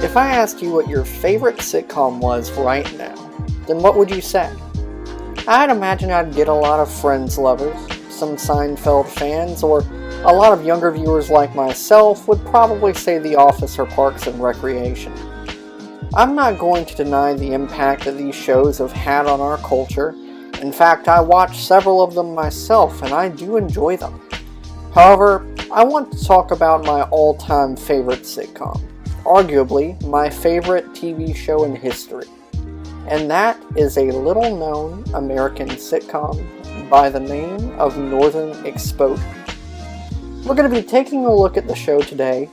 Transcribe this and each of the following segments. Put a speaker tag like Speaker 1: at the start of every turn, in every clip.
Speaker 1: If I asked you what your favorite sitcom was right now, then what would you say? I'd imagine I'd get a lot of Friends lovers, some Seinfeld fans, or a lot of younger viewers like myself would probably say The Office or Parks and Recreation. I'm not going to deny the impact that these shows have had on our culture. In fact, I watch several of them myself, and I do enjoy them. However, I want to talk about my all-time favorite sitcom, arguably my favorite TV show in history, and that is a little-known American sitcom by the name of Northern Exposure. We're going to be taking a look at the show today,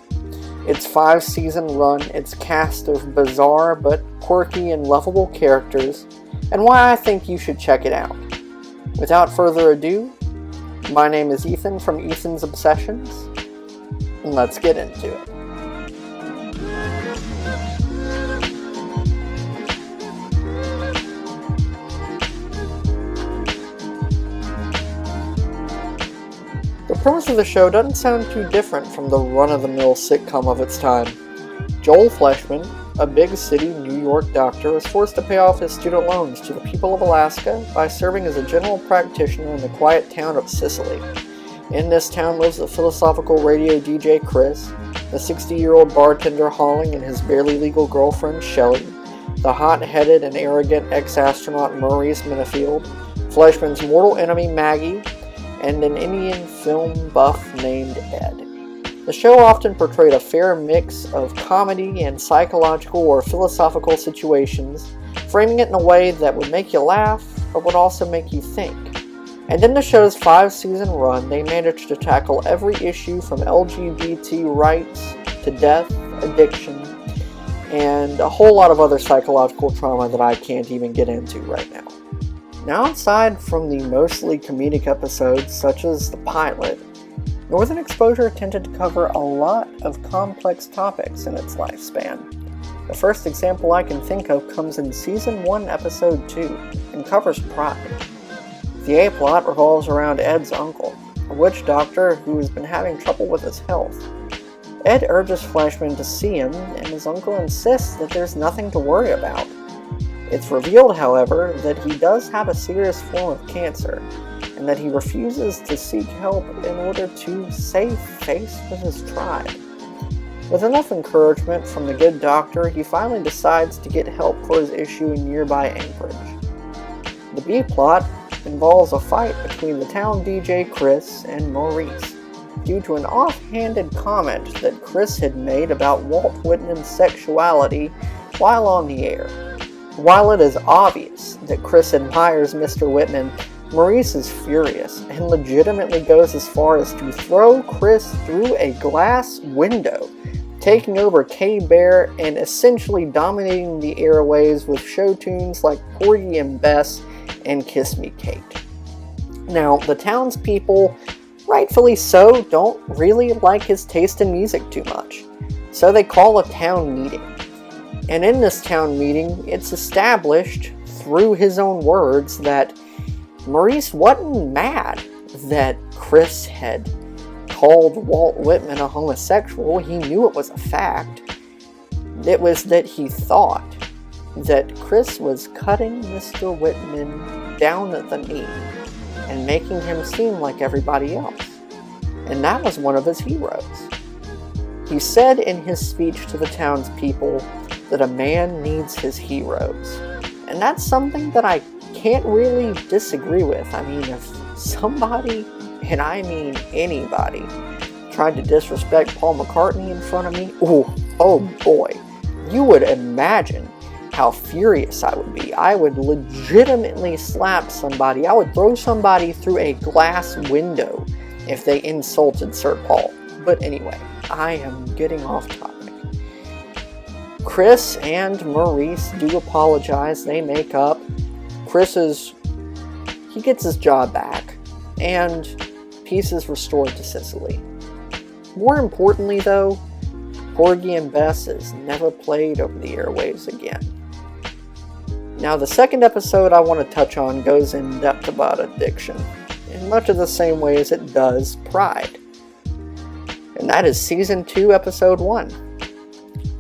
Speaker 1: its 5-season run, its cast of bizarre but quirky and lovable characters, and why I think you should check it out. Without further ado, my name is Ethan from Ethan's Obsessions, and let's get into it. The premise of the show doesn't sound too different from the run-of-the-mill sitcom of its time. Joel Fleshman, a big city New York doctor, is forced to pay off his student loans to the people of Alaska by serving as a general practitioner in the quiet town of Sicily. In this town lives the philosophical radio DJ Chris, the 60-year-old bartender Holling and his barely legal girlfriend Shelley, the hot-headed and arrogant ex-astronaut Maurice Minifield, Fleshman's mortal enemy Maggie, and an Indian film buff named Ed. The show often portrayed a fair mix of comedy and psychological or philosophical situations, framing it in a way that would make you laugh, but would also make you think. And in the show's 5-season run, they managed to tackle every issue from LGBT rights to death, addiction, and a whole lot of other psychological trauma that I can't even get into right now. Now, aside from the mostly comedic episodes, such as the pilot, Northern Exposure tended to cover a lot of complex topics in its lifespan. The first example I can think of comes in Season 1, Episode 2, and covers pride. The A-plot revolves around Ed's uncle, a witch doctor who has been having trouble with his health. Ed urges Fleshman to see him, and his uncle insists that there's nothing to worry about. It's revealed, however, that he does have a serious form of cancer, and that he refuses to seek help in order to save face with his tribe. With enough encouragement from the good doctor, he finally decides to get help for his issue in nearby Anchorage. The B-plot involves a fight between the town DJ Chris and Maurice, due to an offhanded comment that Chris had made about Walt Whitman's sexuality while on the air. While it is obvious that Chris admires Mr. Whitman, Maurice is furious and legitimately goes as far as to throw Chris through a glass window, taking over K-Bear and essentially dominating the airwaves with show tunes like Porgy and Bess and Kiss Me Kate. Now, the townspeople, rightfully so, don't really like his taste in music too much, so they call a town meeting. And in this town meeting, it's established, through his own words, that Maurice wasn't mad that Chris had called Walt Whitman a homosexual. He knew it was a fact. It was that he thought that Chris was cutting Mr. Whitman down at the knee and making him seem like everybody else. And that was one of his heroes. He said in his speech to the townspeople that a man needs his heroes. And that's something that I can't really disagree with. I mean, if somebody, and I mean anybody, tried to disrespect Paul McCartney in front of me, oh boy, you would imagine how furious I would be. I would legitimately slap somebody. I would throw somebody through a glass window if they insulted Sir Paul. But anyway, I am getting off topic. Chris and Maurice do apologize. They make up. He gets his job back, and peace is restored to Sicily. More importantly, though, Porgy and Bess is never played over the airwaves again. Now, the second episode I want to touch on goes in depth about addiction, in much of the same way as it does pride. And that is Season 2, Episode 1.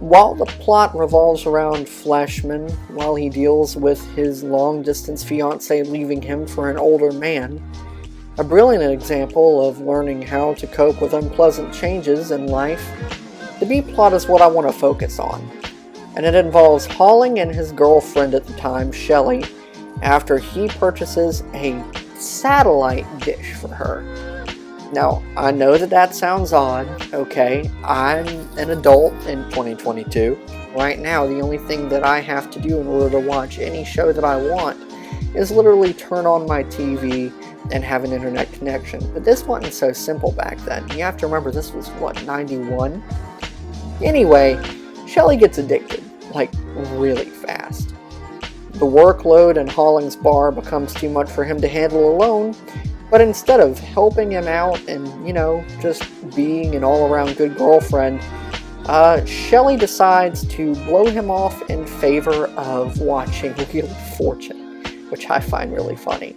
Speaker 1: While the plot revolves around Fleshman while he deals with his long-distance fiancée leaving him for an older man, a brilliant example of learning how to cope with unpleasant changes in life, the B-plot is what I want to focus on, and it involves Holling and his girlfriend at the time, Shelley, after he purchases a satellite dish for her. Now, I know that sounds odd, okay? I'm an adult in 2022. Right now, the only thing that I have to do in order to watch any show that I want is literally turn on my TV and have an internet connection. But this wasn't so simple back then. You have to remember, this was, 91? Anyway, Shelley gets addicted, like, really fast. The workload in Holling's bar becomes too much for him to handle alone, but instead of helping him out and, just being an all-around good girlfriend, Shelley decides to blow him off in favor of watching Wheel of Fortune, which I find really funny.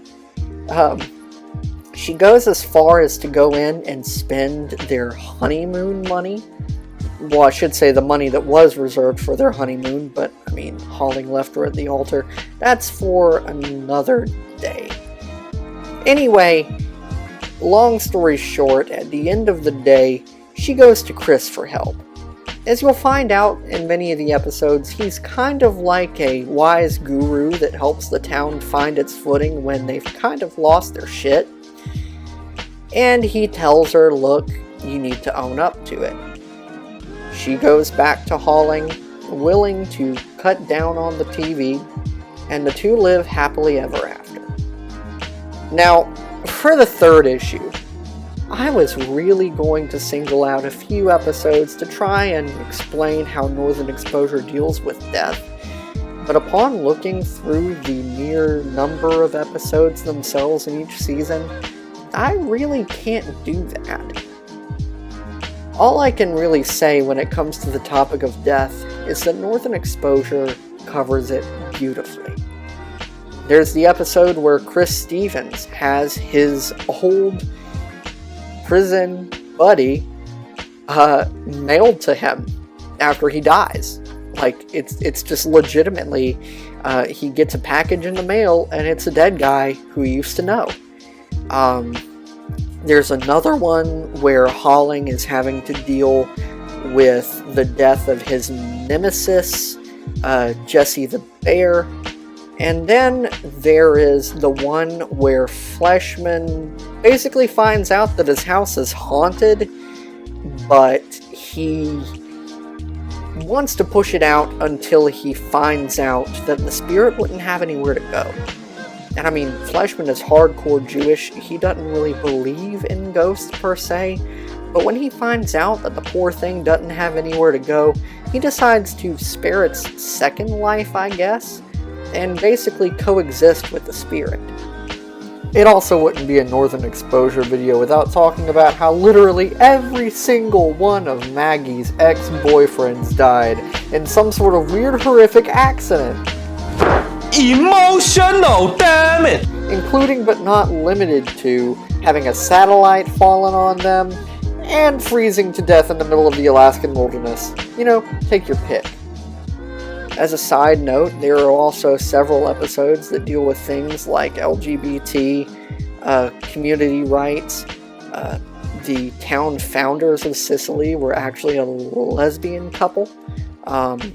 Speaker 1: She goes as far as to go in and spend their honeymoon money. Well, I should say the money that was reserved for their honeymoon, but, Holling left her at the altar. That's for another day. Anyway, long story short, at the end of the day, she goes to Chris for help. As you'll find out in many of the episodes, he's kind of like a wise guru that helps the town find its footing when they've kind of lost their shit. And he tells her, look, you need to own up to it. She goes back to Holling, willing to cut down on the TV, and the two live happily ever after. Now, for the third issue, I was really going to single out a few episodes to try and explain how Northern Exposure deals with death, but upon looking through the mere number of episodes themselves in each season, I really can't do that. All I can really say when it comes to the topic of death is that Northern Exposure covers it beautifully. There's the episode where Chris Stevens has his old prison buddy mailed to him after he dies. Like, it's just legitimately, he gets a package in the mail and it's a dead guy who he used to know. There's another one where Holling is having to deal with the death of his nemesis, Jesse the Bear. And then there is the one where Fleshman basically finds out that his house is haunted, but he wants to push it out until he finds out that the spirit wouldn't have anywhere to go. And Fleshman is hardcore Jewish. He doesn't really believe in ghosts per se, but when he finds out that the poor thing doesn't have anywhere to go, he decides to spare its second life, I guess, and basically coexist with the spirit. It also wouldn't be a Northern Exposure video without talking about how literally every single one of Maggie's ex-boyfriends died in some sort of weird, horrific accident.
Speaker 2: Emotional, damn it!
Speaker 1: Including but not limited to having a satellite fallen on them and freezing to death in the middle of the Alaskan wilderness. Take your pick. As a side note, there are also several episodes that deal with things like LGBT, community rights. The town founders of Sicily were actually a lesbian couple.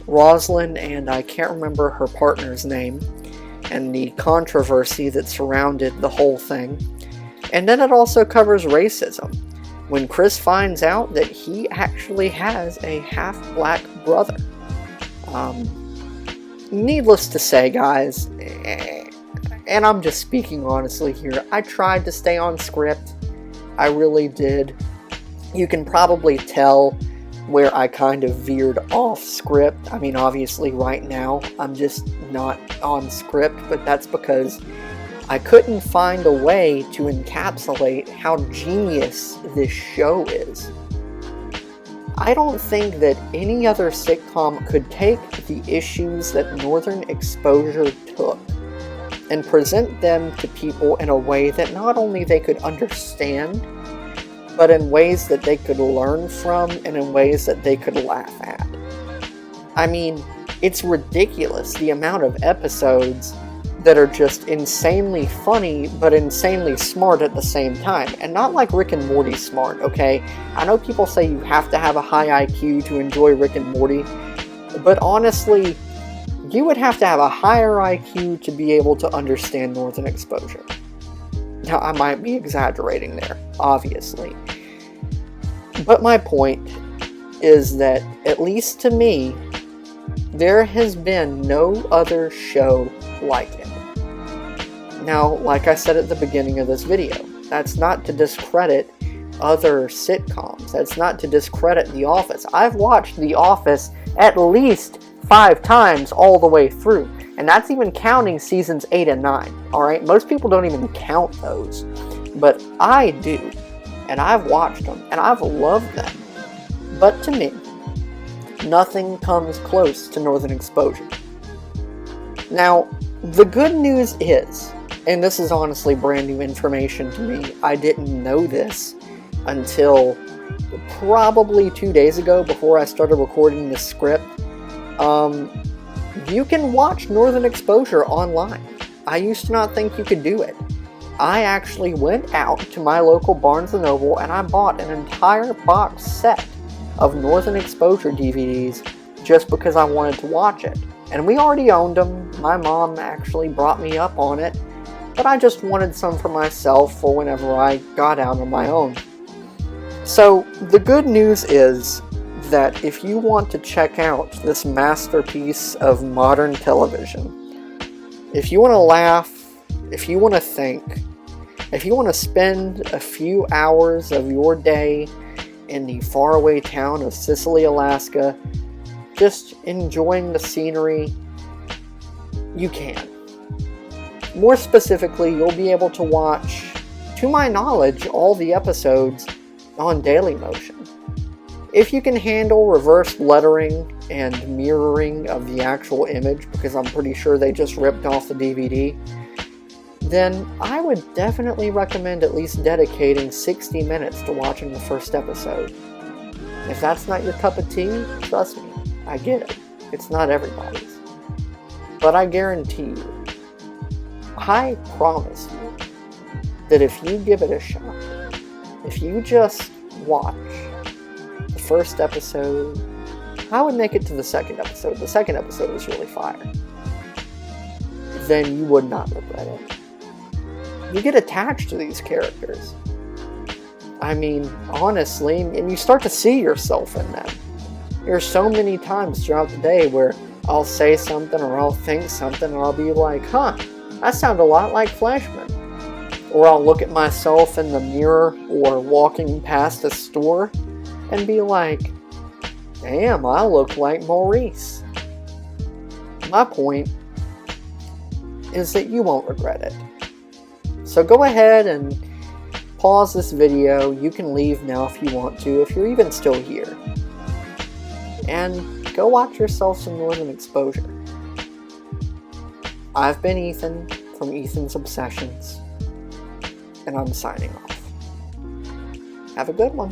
Speaker 1: Rosalind, and I can't remember her partner's name, and the controversy that surrounded the whole thing. And then it also covers racism, when Chris finds out that he actually has a half-black brother. Needless to say, guys, and I'm just speaking honestly here, I tried to stay on script. I really did. You can probably tell where I kind of veered off script. Obviously right now I'm just not on script, but that's because I couldn't find a way to encapsulate how genius this show is. I don't think that any other sitcom could take the issues that Northern Exposure took and present them to people in a way that not only they could understand, but in ways that they could learn from and in ways that they could laugh at. I mean, it's ridiculous the amount of episodes that are just insanely funny, but insanely smart at the same time. And not like Rick and Morty smart, okay? I know people say you have to have a high IQ to enjoy Rick and Morty, but honestly, you would have to have a higher IQ to be able to understand Northern Exposure. Now, I might be exaggerating there, obviously. But my point is that, at least to me, there has been no other show like it. Now, like I said at the beginning of this video, that's not to discredit other sitcoms. That's not to discredit The Office. I've watched The Office at least 5 times all the way through. And that's even counting seasons 8 and 9. Alright? Most people don't even count those. But I do. And I've watched them. And I've loved them. But to me, nothing comes close to Northern Exposure. Now, the good news is, and this is honestly brand new information to me, I didn't know this until probably 2 days ago before I started recording this script. You can watch Northern Exposure online. I used to not think you could do it. I actually went out to my local Barnes & Noble and I bought an entire box set of Northern Exposure DVDs just because I wanted to watch it. And we already owned them. My mom actually brought me up on it, but I just wanted some for myself for whenever I got out on my own. So, the good news is that if you want to check out this masterpiece of modern television, if you want to laugh, if you want to think, if you want to spend a few hours of your day in the faraway town of Sicily, Alaska, just enjoying the scenery, you can. More specifically, you'll be able to watch, to my knowledge, all the episodes on Dailymotion. If you can handle reverse lettering and mirroring of the actual image, because I'm pretty sure they just ripped off the DVD, then I would definitely recommend at least dedicating 60 minutes to watching the first episode. If that's not your cup of tea, trust me, I get it. It's not everybody's. But I guarantee you, I promise you, that if you give it a shot, if you just watch the first episode, I would make it to the second episode. The second episode was really fire. Then you would not regret it. You get attached to these characters. I mean, honestly, and you start to see yourself in them. There's so many times throughout the day where I'll say something or I'll think something and I'll be like, huh, that sounded a lot like Fleshman. Or I'll look at myself in the mirror or walking past a store and be like, damn, I look like Maurice. My point is that you won't regret it. So go ahead and pause this video. You can leave now if you want to, if you're even still here. And go watch yourself some Northern Exposure. I've been Ethan from Ethan's Obsessions, and I'm signing off. Have a good one.